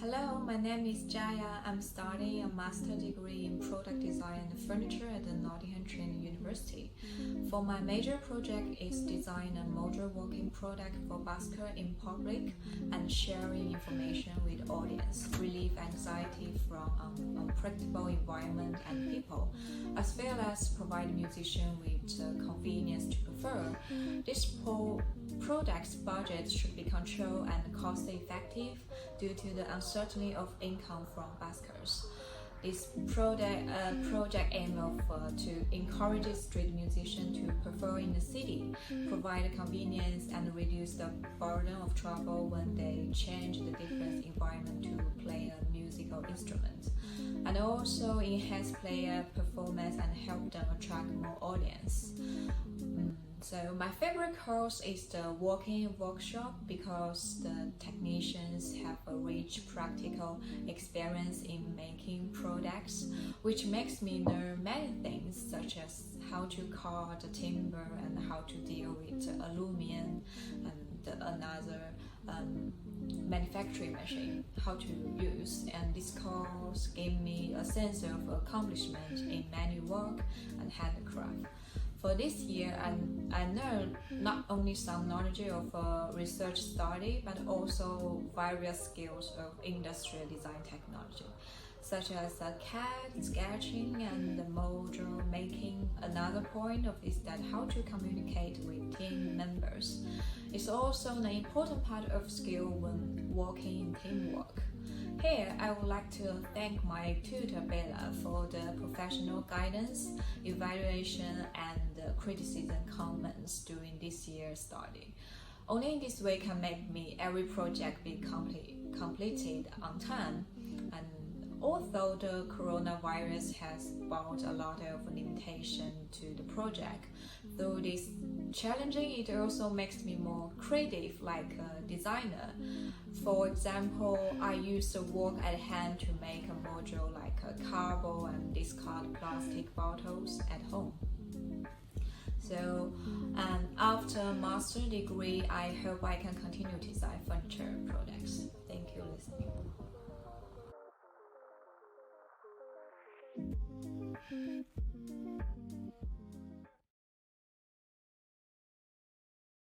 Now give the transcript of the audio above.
Hello, my name is Jia. I'm studying a master degree in product design and furniture at the Nottingham Training University. For my major project is design a modular walking product for busker in public and sharing information with audience, relieve anxiety from unpredictable environment and people, as well as provide musicians with convenience to prefer. This product's budget should be controlled and cost effective due to the uncertainty of income from buskers. This project aims to encourage street musicians to perform in the city, provide convenience, and reduce the burden of travel when they change the different environment to play a musical instrument, and also enhance player performance and help them attract more audience. So my favorite course is the walking workshop because the technicians have a rich practical experience in making products, which makes me learn many things such as how to cut the timber and how to deal with aluminum and another manufacturing machine, how to use. And this course gave me a sense of accomplishment in manual work and handicraft. For this year, I learned not only some knowledge of research study, but also various skills of industrial design technology, such as CAD, sketching, and model making. Another point of is that how to communicate with team members is also an important part of skill when working in teamwork. Here, I would like to thank my tutor Bella for the professional guidance, evaluation, and criticism comments during this year's study. Only in this way can make me every project be completed on time. And although the coronavirus has brought a lot of limitation to the project, though this challenging, it also makes me more creative like a designer. For example, I use the work at hand to make a module like a cardboard and discard plastic bottles at home. So, after master degree, I hope I can continue to design furniture